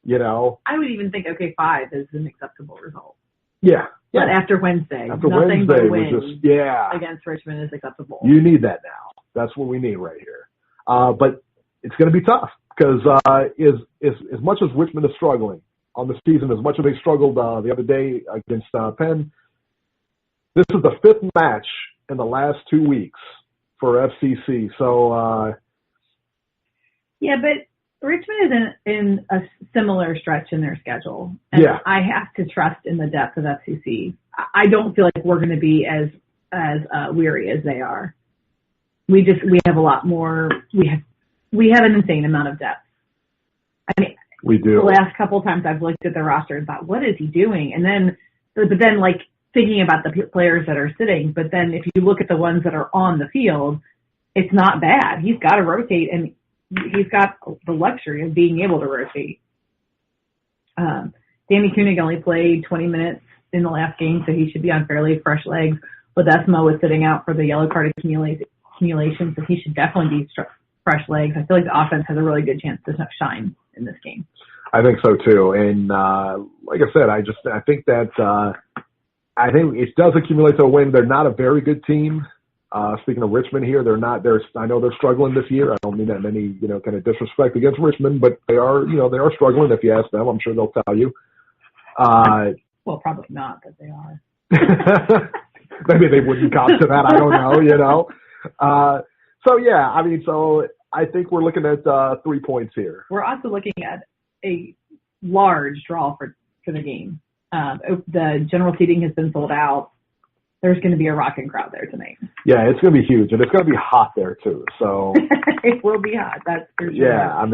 S4: Yeah.
S3: I
S4: would even think 5 is an acceptable result.
S3: Yeah.
S4: But after Wednesday, nothing
S3: Wednesday
S4: but wins against Richmond is acceptable.
S3: You need that now. That's what we need right here. But it's going to be tough because as much as Richmond is struggling on the season, as much as they struggled the other day against Penn, this is the 5th match in the last 2 weeks for FCC. So
S4: yeah, but Richmond is in a similar stretch in their schedule, and I have to trust in the depth of FCC. I don't feel like we're going to be as weary as they are. We have a lot more. We have an insane amount of depth. I mean,
S3: we do.
S4: The last couple of times I've looked at the roster and thought, what is he doing? And then, but then like thinking about the players that are sitting, but then if you look at the ones that are on the field, it's not bad. He's got to rotate, and he's got the luxury of being able to rotate. Danny Koenig only played 20 minutes in the last game, so he should be on fairly fresh legs. Ledesma was sitting out for the yellow card accumulation, so he should definitely be fresh legs. I feel like the offense has a really good chance to shine in this game.
S3: I think so too, and like I said, I think it does accumulate to a win. They're not a very good team. Speaking of Richmond here, I know they're struggling this year. I don't mean that in any, kind of disrespect against Richmond, but they are struggling. If you ask them, I'm sure they'll tell you.
S4: Well, probably not, but they are.
S3: Maybe they wouldn't cop to that. I don't know, So I think we're looking at 3 points here.
S4: We're also looking at a large draw for the game. The general seating has been sold out. There's going to be a rocking crowd there tonight. Yeah,
S3: it's going to be huge, and it's going to be hot there too. So
S4: it will be hot. That's for sure.
S3: Yeah,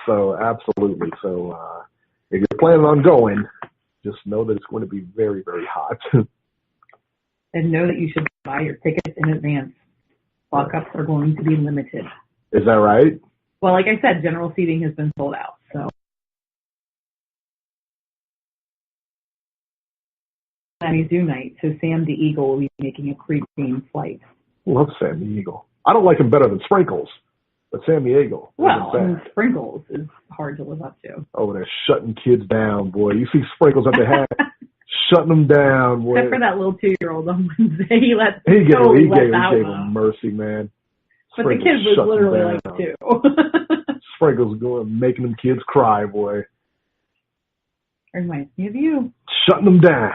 S3: so absolutely. So if you're planning on going, just know that it's going to be very, very hot.
S4: And know that you should buy your tickets in advance. Walk-ups are going to be limited.
S3: Is that right?
S4: Well, like I said, general seating has been sold out. So Cincinnati Zoo night, so Sam the Eagle will be making a pre-game flight.
S3: Love Sam the Eagle. I don't like him better than Sprinkles, but Sam the Eagle.
S4: Well, Sprinkles is hard to live up to.
S3: Oh, they're shutting kids down, boy. You see Sprinkles at the head. Shutting them down. Boy.
S4: Except for that little 2-year-old on Wednesday. He
S3: gave
S4: him
S3: him mercy, man.
S4: But the kid was literally like 2.
S3: Sprinkles making them kids cry, boy.
S4: Reminds me of you.
S3: Shutting them down.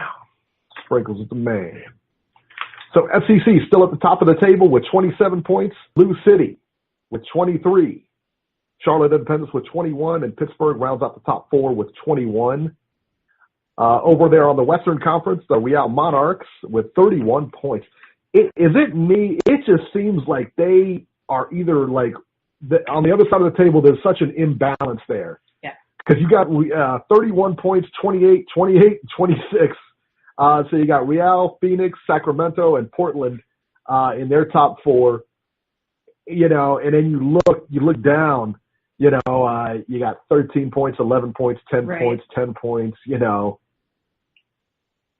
S3: Sprinkles is the man. So FCC still at the top of the table with 27 points. Lou City with 23. Charlotte Independence with 21. And Pittsburgh rounds out the top 4 with 21. Over there on the Western Conference, the Real Monarchs with 31 points. Is it me? It just seems like they are either like on the other side of the table, there's such an imbalance there.
S4: Yeah.
S3: Because you got 31 points, 28, 28, 26. So you got Real, Phoenix, Sacramento, and Portland in their top 4. You know, and then you look down. You know, you got 13 points, 11 points, 10 points, 10 points. You know.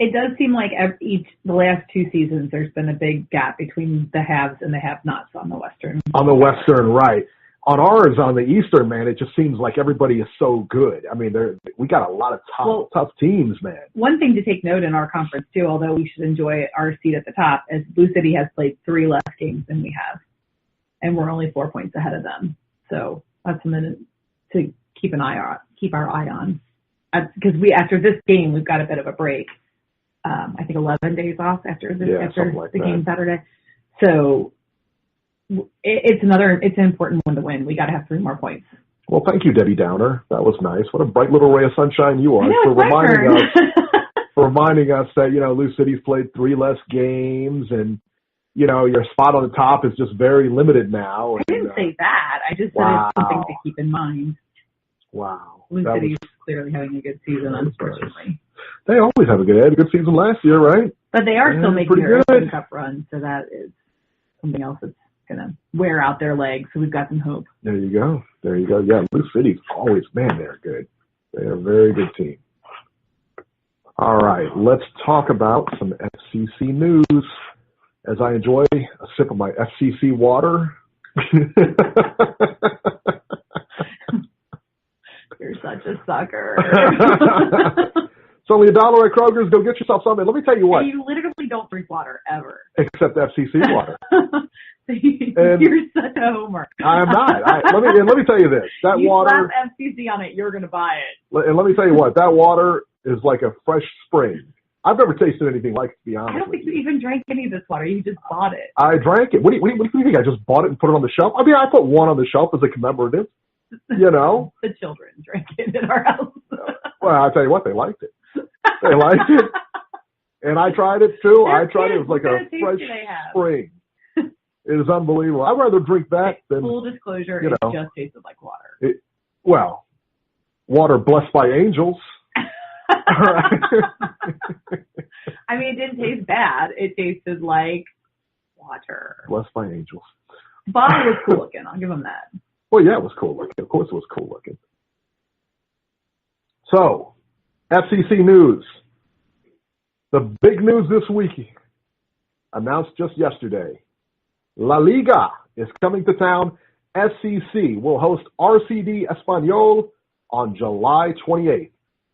S4: It does seem like the last 2 seasons there's been a big gap between the haves and the have-nots on the Western.
S3: On the Western, right. On ours, on the Eastern, man, it just seems like everybody is so good. I mean, we got a lot of tough teams, man.
S4: One thing to take note in our conference, too, although we should enjoy our seat at the top, is Blue City has played 3 less games than we have, and we're only 4 points ahead of them. So that's something to keep our eye on. Because after this game, we've got a bit of a break. I think 11 days off after the game Saturday. So it's an important one to win. We got to have 3 more points.
S3: Well, thank you, Debbie Downer. That was nice. What a bright little ray of sunshine you are for reminding us that, you know, Lou City's played 3 less games and, you know, your spot on the top is just very limited now.
S4: I didn't say that. I just said it's something to keep in mind.
S3: Wow.
S4: Lou City's clearly having a good season, unfortunately.
S3: They always have they had a good season last year, right?
S4: But they are still making their Open Cup run, so that is something else that's going to wear out their legs, so we've got some hope.
S3: There you go. Yeah, Lou City's always, man, they're good. They're a very good team. All right, let's talk about some FCC news as I enjoy a sip of my FCC water.
S4: You're such a sucker.
S3: It's only $1 at Kroger's. Go get yourself something. Let me tell you what.
S4: And you literally don't drink water ever.
S3: Except FCC water.
S4: You're such a homer.
S3: I am not. Let me tell you this. That water.
S4: You slap FCC on it, you're going to buy it.
S3: And let me tell you what. That water is like a fresh spring. I've never tasted anything like it, to be honest.
S4: I don't think you even drank any of this water. You just bought it.
S3: I drank it. What do you think? I just bought it and put it on the shelf? I mean, I put one on the shelf as a commemorative. You know?
S4: The children drank it in our house.
S3: Well, I'll tell you what. They liked it. They liked it. And I tried it, too. I tried it. It was like a fresh spring. It is unbelievable. I'd rather drink that than...
S4: Full disclosure, it just tasted like water.
S3: Water blessed by angels.
S4: I mean, it didn't taste bad. It tasted like water.
S3: Blessed by angels.
S4: Bottle was cool looking. I'll give them that.
S3: Well, yeah, it was cool looking. Of course it was cool looking. So, FCC news. The big news this week, announced just yesterday. La Liga is coming to town. FCC will host RCD Español on July 28th.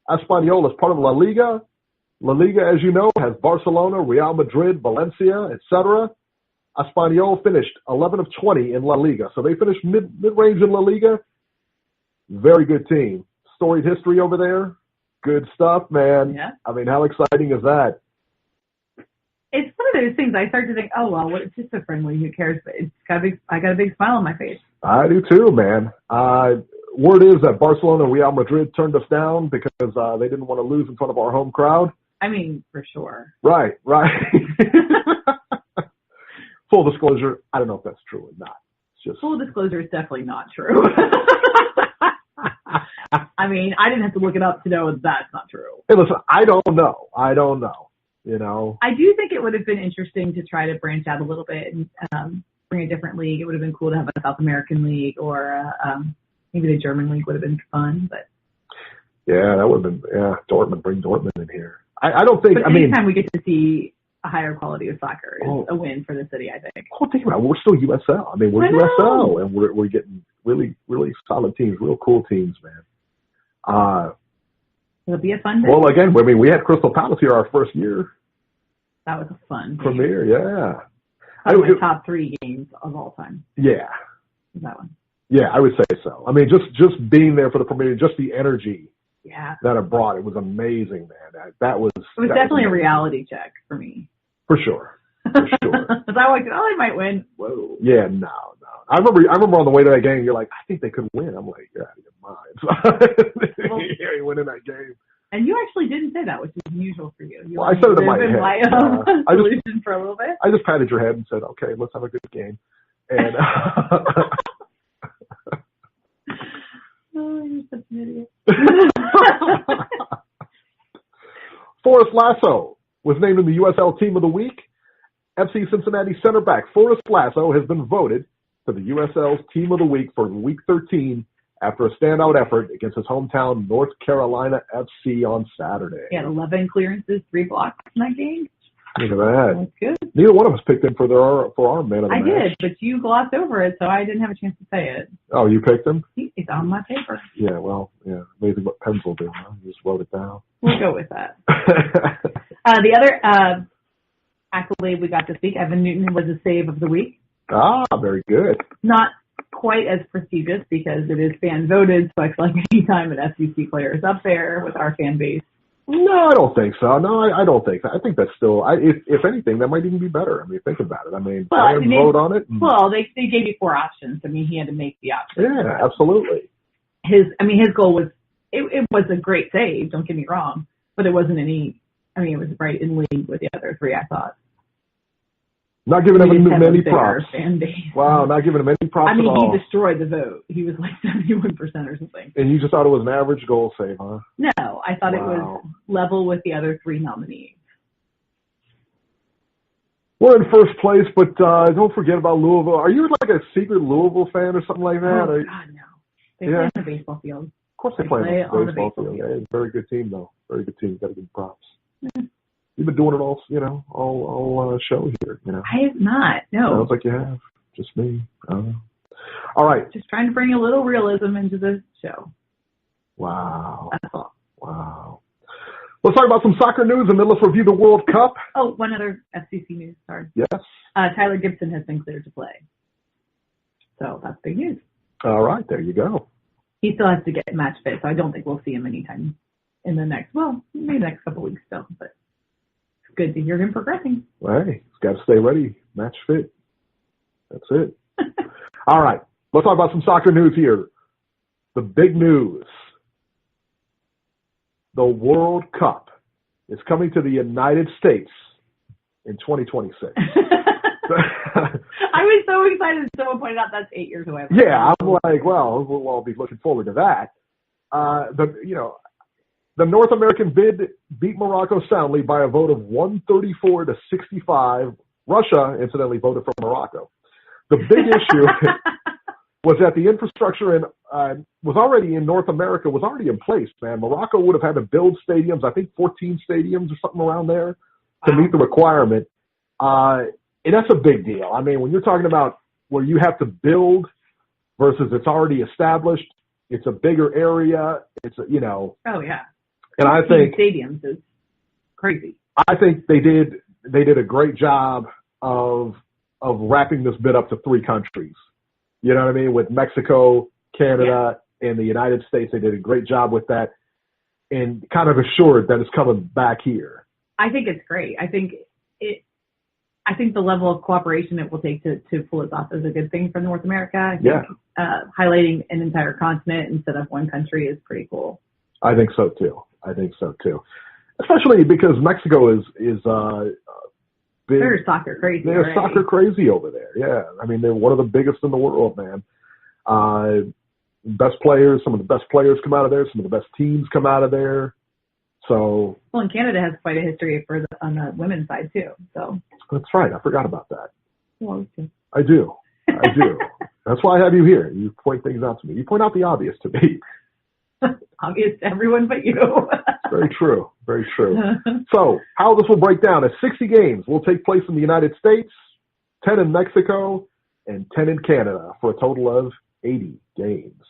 S3: Español is part of La Liga. La Liga, as you know, has Barcelona, Real Madrid, Valencia, etc. Español finished 11 of 20 in La Liga. So they finished mid-range in La Liga. Very good team. Storied history over there. Good stuff, man.
S4: Yeah.
S3: I mean, how exciting is that?
S4: It's one of those things I start to think, oh, well, it's just a friendly. Who cares? But I got a big smile on my face.
S3: I do too, man. Word is that Barcelona and Real Madrid turned us down because they didn't want to lose in front of our home crowd.
S4: I mean, for sure.
S3: Right. Full disclosure, I don't know if that's true or not. It's just... Full
S4: disclosure is definitely not true. I mean, I didn't have to look it up to know that that's not true.
S3: Hey, listen, I don't know. You know,
S4: I do think it would have been interesting to try to branch out a little bit and bring a different league. It would have been cool to have a South American league or maybe the German league would have been fun. But
S3: yeah, that would have been Dortmund. Bring Dortmund in here. I don't think.
S4: But anytime we get to see a higher quality of soccer is a win for the city, I think.
S3: Oh, think about it. We're still USL. I mean, we're USL, and we're getting really, really solid teams, real cool teams, man.
S4: It'll be a fun day.
S3: Well, again, I mean, we had Crystal Palace here our first year.
S4: That was a fun
S3: premiere, yeah.
S4: Probably my top 3 games of all time.
S3: Yeah.
S4: That one.
S3: Yeah, I would say so. I mean, just being there for the premiere, just the energy that it brought, it was amazing, man. That was
S4: definitely a reality check for me.
S3: For sure. For sure.
S4: Because I was like, they might win. Whoa.
S3: Yeah, no. I remember on the way to that game, you're like, I think they could win. I'm like, you're out of your mind. You ain't winning that game.
S4: And you actually didn't say that, which is unusual for you.
S3: Well, I said it in my head.
S4: Solution for a little bit.
S3: I just patted your head and said, okay, let's have a good game. And
S4: oh, you're such an idiot.
S3: Forrest Lasso was named in the USL Team of the Week. FC Cincinnati center back Forrest Lasso has been voted to the USL's Team of the Week for Week 13 after a standout effort against his hometown North Carolina FC on Saturday.
S4: He had 11 clearances, 3 blocks in that game.
S3: Look at that.
S4: That's good.
S3: Neither one of us picked him for our man of the match.
S4: I did, but you glossed over it, so I didn't have a chance to say it.
S3: Oh, you picked him?
S4: It's on my paper.
S3: Yeah, well, yeah. Maybe what pens will do, huh? You just wrote it down.
S4: We'll go with that. The other accolade we got this week, Evan Newton was a save of the week.
S3: Ah, very good.
S4: Not quite as prestigious because it is fan voted, so I feel like any time an FCC player is up there with our fan base.
S3: No, I don't think so. No, I don't think that. I think that's still, if anything, that might even be better. I mean, think about it. I mean, fans vote on it.
S4: Well, they gave you 4 options. I mean, he had to make the option.
S3: Yeah, absolutely.
S4: His goal was, it was a great save, don't get me wrong, but it wasn't it was right in league with the other 3, I thought.
S3: Not giving him many props.
S4: Wow,
S3: not giving him any props at all.
S4: He destroyed the vote. He was like 71% or something.
S3: And you just thought it was an average goal save, huh?
S4: No, I thought it was level with the other 3 nominees.
S3: We're in first place, but don't forget about Louisville. Are you like a secret Louisville fan or something like that?
S4: Oh, God, no. They play on the baseball field.
S3: Of course they play on the baseball field. Yeah, it's a very good team, though. Very good team. Got to give them props. Mm-hmm. You've been doing it all show here,
S4: I have not, no.
S3: Sounds like you have. Just me. All right.
S4: Just trying to bring a little realism into the show.
S3: Wow.
S4: That's all.
S3: Wow. Let's talk about some soccer news, and then let's review the World Cup.
S4: Oh, one other FCC news, sorry.
S3: Yes.
S4: Tyler Gibson has been cleared to play. So that's big news.
S3: All right, there you go.
S4: He still has to get match fit, so I don't think we'll see him anytime in the next couple weeks still, but good to hear him progressing.
S3: Well, hey, he's got to stay ready, match fit. That's it. All right, let's talk about some soccer news here. The big news. The World Cup is coming to the United States in 2026.
S4: I was so excited. Someone pointed out that's 8 years away.
S3: Yeah, I'm like, well, I'll be looking forward to that. The North American bid beat Morocco soundly by a vote of 134-65. Russia, incidentally, voted for Morocco. The big issue was that the infrastructure was already in North America, was already in place, man. Morocco would have had to build stadiums, I think 14 stadiums or something around there to meet the requirement. And that's a big deal. I mean, when you're talking about where you have to build versus it's already established, it's a bigger area. It's
S4: Oh, yeah.
S3: And I think
S4: stadiums is crazy.
S3: I think they did a great job of wrapping this bid up to 3 countries. You know what I mean? With Mexico, Canada, and the United States, they did a great job with that and kind of assured that it's coming back here.
S4: I think it's great. I think the level of cooperation it will take to pull this off is a good thing for North America. I think, highlighting an entire continent instead of one country is pretty cool.
S3: I think so too. Especially because Mexico is big.
S4: They're soccer crazy.
S3: They're soccer crazy over there. Yeah. I mean, they're one of the biggest in the world, man. Some of the best players come out of there. Some of the best teams come out of there. So.
S4: Well, and Canada has quite a history on the women's side too. So.
S3: That's right. I forgot about that.
S4: Well,
S3: I do. That's why I have you here. You point things out to me. You point out the obvious to me.
S4: Obvious to everyone but you.
S3: Very true. Very true. So, how this will break down is 60 games will take place in the United States, 10 in Mexico, and 10 in Canada for a total of 80 games.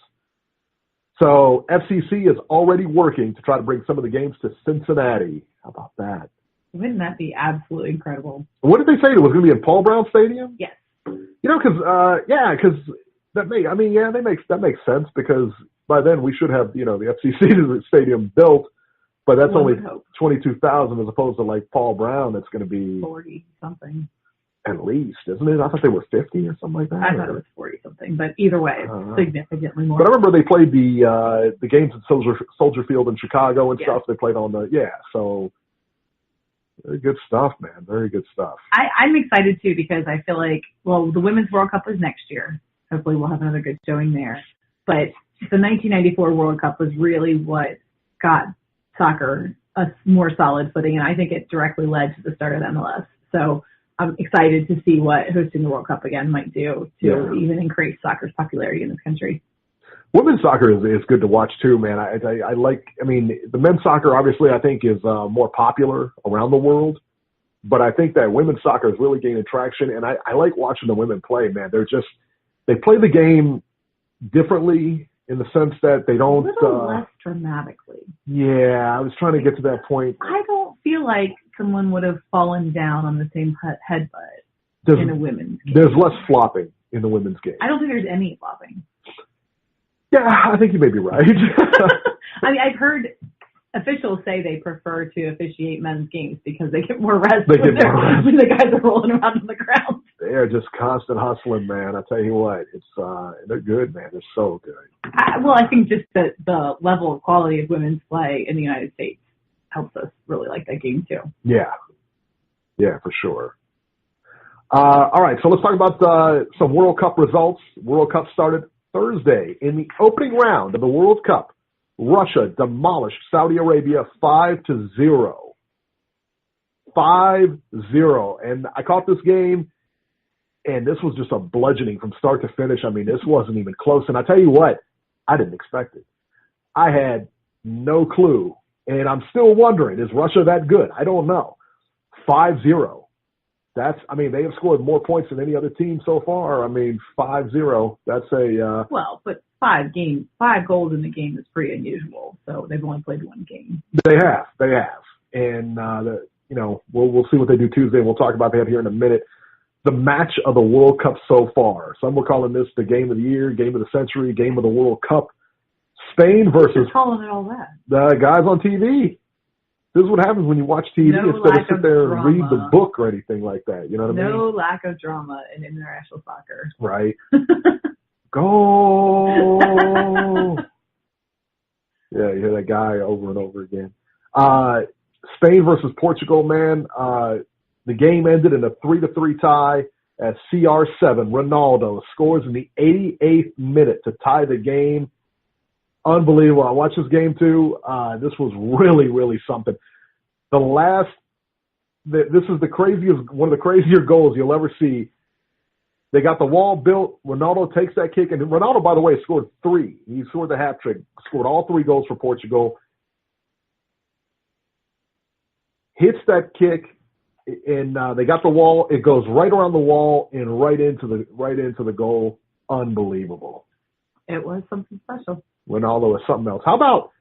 S3: So FCC is already working to try to bring some of the games to Cincinnati. How about that?
S4: Wouldn't that be absolutely incredible?
S3: What did they say? It was going to be in Paul Brown Stadium?
S4: Yes.
S3: Because that makes sense because by then we should have, the FCC stadium built, but that's only 22,000 as opposed to like Paul Brown. That's going to be
S4: 40 something.
S3: At least, isn't it? I thought they were 50 or something like that.
S4: I thought it was 40 something, but either way, it's significantly more.
S3: But I remember they played the games at Soldier Field in Chicago and stuff. They played on so very good stuff, man. Very good stuff.
S4: I'm excited too because I feel like, the Women's World Cup is next year. Hopefully we'll have another good showing there. But the 1994 World Cup was really what got soccer a more solid footing, and I think it directly led to the start of MLS. So I'm excited to see what hosting the World Cup again might do to even increase soccer's popularity in this country.
S3: Women's soccer is good to watch too, man. I like, the men's soccer obviously I think is more popular around the world, but I think that women's soccer is really gaining traction, and I like watching the women play, man. They play the game differently in the sense that they don't.
S4: A little less dramatically.
S3: Yeah, I was trying to get to that point.
S4: I don't feel like someone would have fallen down on the same headbutt in a women's game.
S3: There's less flopping in the women's game.
S4: I don't think there's any flopping.
S3: Yeah, I think you may be right.
S4: I've heard officials say they prefer to officiate men's games because they get more rest when the guys are rolling around on the ground.
S3: They are just constant hustling, man. I tell you what, they're good, man. They're so good.
S4: I think just the level of quality of women's play in the United States helps us really like that game too.
S3: Yeah, for sure. All right, so let's talk about some World Cup results. World Cup started Thursday. In the opening round of the World Cup, Russia demolished Saudi Arabia 5-0. 5-0. And I caught this game, and this was just a bludgeoning from start to finish. This wasn't even close. And I tell you what, I didn't expect it. I had no clue. And I'm still wondering, is Russia that good? I don't know. 5-0. They have scored more points than any other team so far. 5-0. That's
S4: but 5 goals in the game is pretty unusual. So they've only played one game.
S3: They have. And, we'll see what they do Tuesday. We'll talk about that here in a minute. The match of the World Cup so far. Some were calling this the game of the year, game of the century, game of the World Cup. Spain versus
S4: calling it all that.
S3: The guys on TV. This is what happens when you watch TV instead of sit there and read the book or anything like that. You know what I mean?
S4: No lack of drama in international soccer.
S3: Right. Go! Yeah, you hear that guy over and over again. Spain versus Portugal, man. The game ended in a 3-3 tie at CR7. Ronaldo scores in the 88th minute to tie the game. Unbelievable. I watched this game too. This was really, really something. This is one of the crazier goals you'll ever see. They got the wall built. Ronaldo takes that kick, and Ronaldo, by the way, scored 3. He scored the hat trick, scored all 3 goals for Portugal. Hits that kick, and they got the wall. It goes right around the wall and right into the goal. Unbelievable.
S4: It was something special.
S3: Ronaldo is something else. How about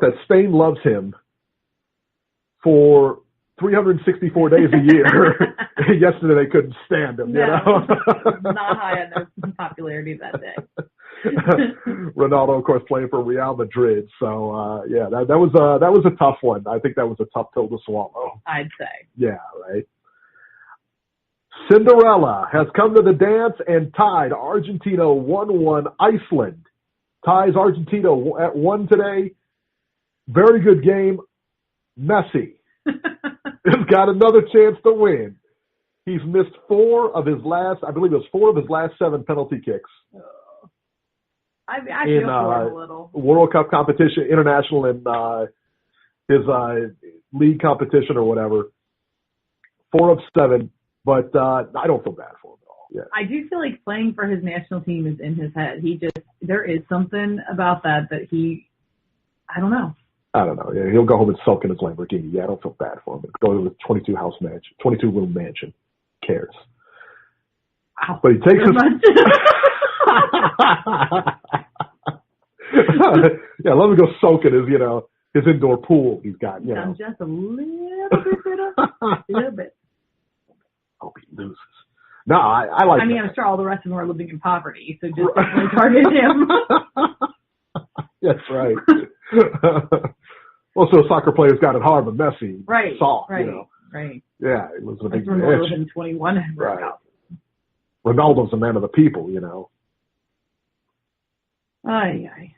S3: that Spain loves him for 364 days a year? Yesterday they couldn't stand him.
S4: No, not high on their popularity that day.
S3: Ronaldo, of course, playing for Real Madrid. So that was a tough one. I think that was a tough pill to swallow.
S4: I'd say.
S3: Yeah, right. Cinderella has come to the dance and tied Argentina 1-1. Iceland ties Argentina at 1 today. Very good game. Messi has got another chance to win. He's missed 4 of his last 7 penalty kicks.
S4: I feel for him a little.
S3: World Cup competition, international, and his league competition or whatever. 4 of 7, but I don't feel bad for him at all. Yeah.
S4: I do feel like playing for his national team is in his head. There is something about that I don't know.
S3: I don't know. Yeah, he'll go home and sulk in his Lamborghini. Yeah, I don't feel bad for him. Go to a 22-room mansion. Cares.
S4: Wow.
S3: But he takes his. Yeah, let me go soak in his indoor pool he's got.
S4: Just a little bit.
S3: Hope he loses. No, I like.
S4: I'm sure all the rest of them are living in poverty, so just definitely target him.
S3: That's right. Well, so soccer players got it hard, but Messi, soft,
S4: Right.
S3: Yeah, it was a big
S4: Ronaldo in 21.
S3: Right. Ronaldo's a man of the people,
S4: Aye.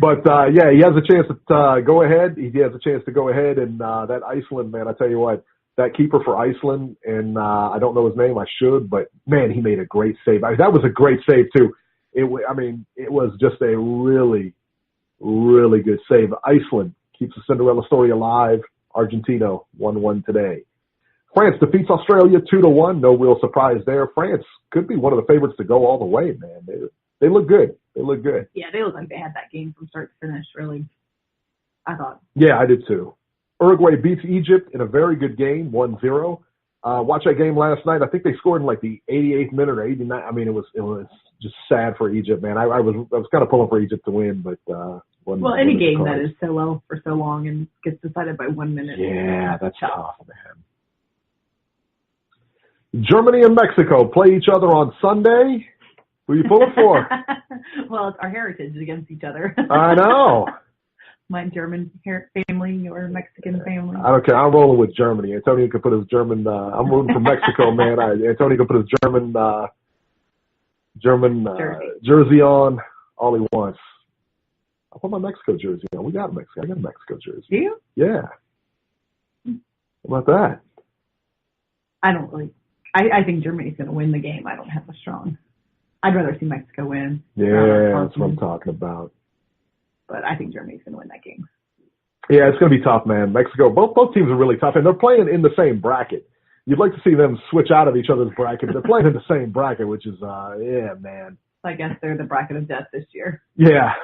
S3: But he has a chance to go ahead. He has a chance to go ahead, and that Iceland man, I tell you what, that keeper for Iceland, and I don't know his name, I should, but man, he made a great save. That was a great save too. It was just a really, really good save. Iceland keeps the Cinderella story alive. Argentina 1-1 today. France defeats Australia 2-1. No real surprise there. France could be one of the favorites to go all the way, man. They look good. They look good.
S4: Yeah, they look like they had that game from start to finish, really. I thought.
S3: Yeah, I did too. Uruguay beats Egypt in a very good game, 1-0. Watch that game last night. I think they scored in like the 88th minute or 89th. It was just sad for Egypt, man. I was kind of pulling for Egypt to win, but
S4: any game that is so well for so long and gets decided by 1 minute.
S3: Yeah, that's tough, man. Germany and Mexico play each other on Sunday. Who are you pulling for?
S4: Well, it's our heritage against each other.
S3: I know.
S4: My German family, your Mexican family.
S3: I don't care. I'm rolling with Germany. Antonio can put his German. I'm rooting for Mexico, man. Antonio can put his German jersey on all he wants. I put my Mexico jersey on. We got Mexico. I got a Mexico jersey.
S4: Do you?
S3: Yeah. How about that?
S4: I don't really. I think Germany's going to win the game. I don't have a strong. I'd rather see Mexico win.
S3: Yeah, that's what I'm talking about.
S4: But I think Germany's going to win that game.
S3: Yeah, it's going to be tough, man. Mexico, both teams are really tough, and they're playing in the same bracket. You'd like to see them switch out of each other's bracket, but they're playing in the same bracket, which is, man.
S4: I guess they're the bracket of death this year.
S3: Yeah,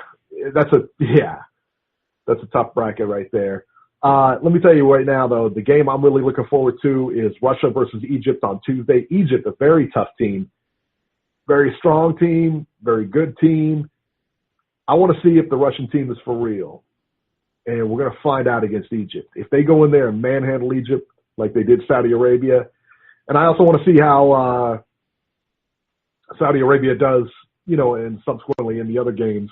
S3: that's a tough bracket right there. Let me tell you right now, though, the game I'm really looking forward to is Russia versus Egypt on Tuesday. Egypt, a very tough team, very strong team, very good team. I want to see if the Russian team is for real, and we're going to find out against Egypt. If they go in there and manhandle Egypt like they did Saudi Arabia, and I also want to see how Saudi Arabia does, and subsequently in the other games,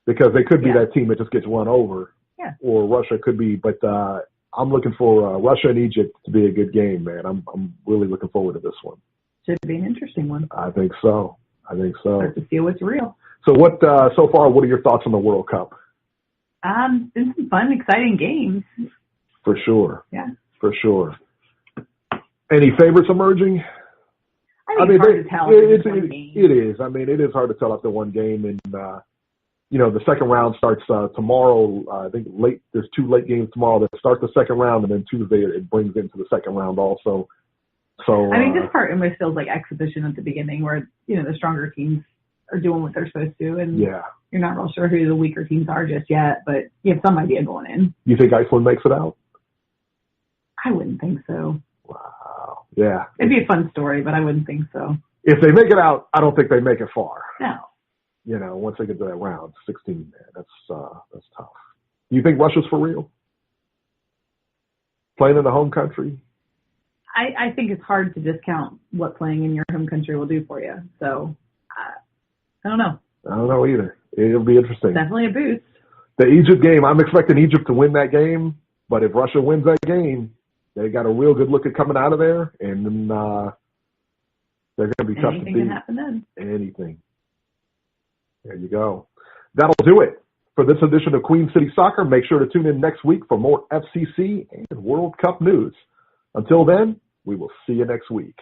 S3: because they could be that team that just gets run over.
S4: Yeah.
S3: Or Russia could be, but I'm looking for Russia and Egypt to be a good game, man. I'm really looking forward to this one.
S4: Should be an interesting one.
S3: I think so.
S4: Start to see what's real.
S3: So so far, what are your thoughts on the World Cup?
S4: Been some fun, exciting games.
S3: For sure.
S4: Yeah.
S3: For sure. Any favorites emerging?
S4: I think it's hard to tell.
S3: It is. It is hard to tell after one game, and the second round starts tomorrow. I think there's 2 late games tomorrow that start the second round, and then Tuesday it brings into the second round also. So
S4: this part almost feels like exhibition at the beginning, where the stronger teams are doing what they're supposed to, and you're not real sure who the weaker teams are just yet, but you have some idea going in.
S3: You think Iceland makes it out?
S4: I wouldn't think so.
S3: Wow. Yeah.
S4: It'd be a fun story, but I wouldn't think so.
S3: If they make it out, I don't think they make it far.
S4: No.
S3: Once they get to that round, 16, man, that's tough. Do you think Russia's for real? Playing in the home country?
S4: I think it's hard to discount what playing in your home country will do for you. So, I don't know.
S3: I don't know either. It'll be interesting.
S4: Definitely a boost.
S3: The Egypt game, I'm expecting Egypt to win that game, but if Russia wins that game, they got a real good look at coming out of there, and then they're going to be tough to beat.
S4: Anything can happen then.
S3: Anything. There you go. That'll do it for this edition of Queen City Soccer. Make sure to tune in next week for more FCC and World Cup news. Until then, we will see you next week.